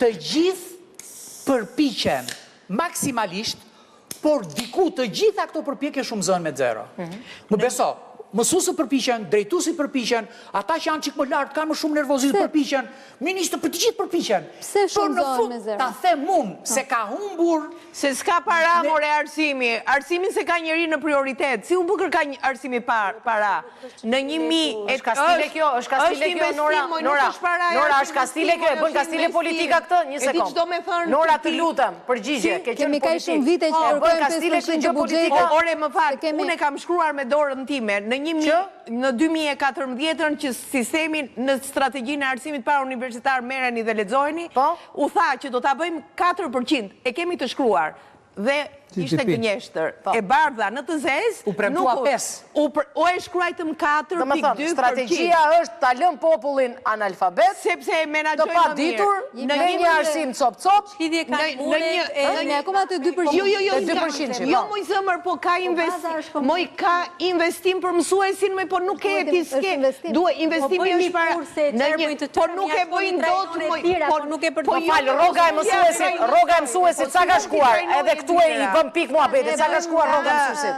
Të gjithë përpiqen maksimalisht, por diku të gjitha këto përpjekje shumëzohen me zero. Më beso, mësuesët përpiqen, drejtuesit përpiqen, ata që janë çik më lart kanë më shumë nervozitet përpiqen, ministrët për të gjithë përpiqen. Pse shumëzohen me zero? Ta them unë se ka humbur. Se s'ka para more arsimi. Arsimin se ka njëri në prioritet. Si u bukër ka një arsimi para. Në 1000 është kastile kjo, Nora, është kastile kjo, e bën kastile politika këtë, një sekond. Nora, të lutem, përgjigje, ke qenë Kemi ka shumë vite që kërkojmë 5% të buxhetit. Ore, më fal, unë kam shkruar me dorën time në 2014 që sistemin në strategjinë e arsimit para universitar merreni dhe lexojeni, u tha që do ta bëjmë 4%. E kemi të shkruar. Dhe ishte gënjeshtër. E bardha në të zezë, u premtua 5. O e shkruajtëm 4.2%. Strategjia është ta lëm popullin analfabet, sepse e menaxhojmë të paditur, me një arsim cop-cop, në akoma të 2%. Jo, moj zëmër, po ka investim për mësuesin, po nuk e ti s'ke. Duhe, investimi është para... Po nuk e bëjnë dot, po falë, roga e mësuesit, sa ka shkuar, edhe këtu e i bëm pik muhabetit, sa ka shkuar roga e mësuesit.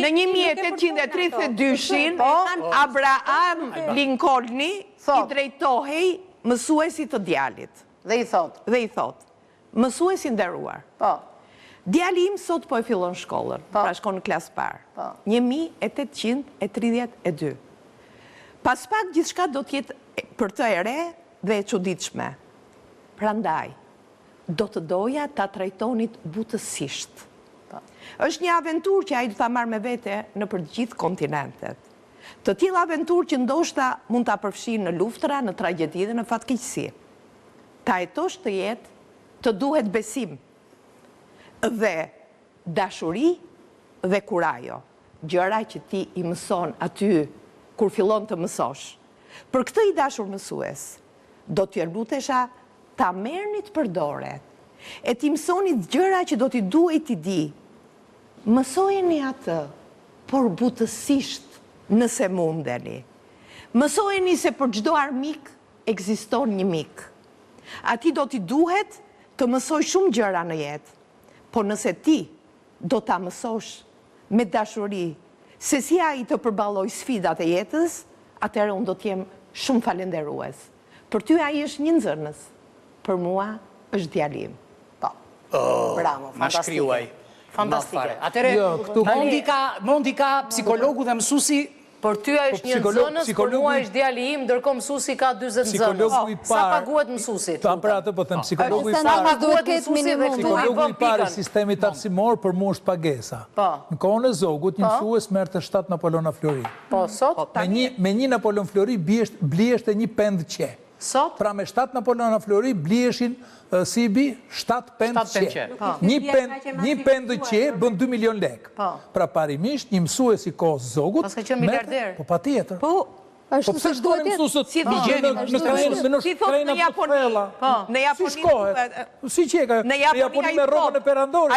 Në 1832-shin, Abraham Lincolni i drejtohej mësuesit të djalit. Dhe i thot. Mësuesi nderuar. Djali im sot po e fillon shkollën, pra shkon në klasë parë. 1832. Pas pak gjithçka do t'jetë për të e re dhe e çuditshme. Prandaj, do të doja ta trajtonit butësisht. Është një aventur që ai do ta marrë me vete në për gjithë kontinentet. Të tilla aventur që ndoshta mund ta përfshin në luftra, në tragjedi dhe në fatkeqësi. Ta jetosh të jetë, të duhet besim dhe dashuri dhe kurajo. Gjëra që ti i mëson aty kur fillon të mësosh. Për këtë i dashur mësues, do t'ju lutesha ta merrni të përdoret, e ti mësonit gjëra që do t'i duhet t'i di. Mësojeni atë, por butësisht nëse mundeni. Mësojeni se për çdo armik ekziston një mik. Ati do t'i duhet të mësoj shumë gjëra në jetë, por nëse ti do t'a mësosh me dashuri, se si ai të përballoj sfidat e jetës, atëherë unë do t'jem shumë falenderues. Për ty ai është një nxënës. Për mua është djalim. Bravo, fantastike. Fantastike. Atëre, mondi ka psikologu dhe mësusi. Për ty është një nxënës, për mua është djali im, ndërkohë mësusi ka 40 nxënës. Sa paguhet mësusit? Ta pra të po them, psikologu i parë i sistemit arsimor për mua është pagesa. Në kohën e Zogut, një mësues merrte 7 Napoleona Flori. Po, sot? Me 1 Napoleon Flori bliheshte një pend qe. Sot? Pra me 7 Napoleona Flori bliheshin si bi 7 pend qe. Një pend qe bën 2 milion lek. Pra parimisht një mësues i kohës Zogut... Pas ka qenë miliarder. Po pa tjetër. është se shduhet jetë. Si thot në Japoni. Në Japoni. Si qeka, në Japoni me rogën e perandorit.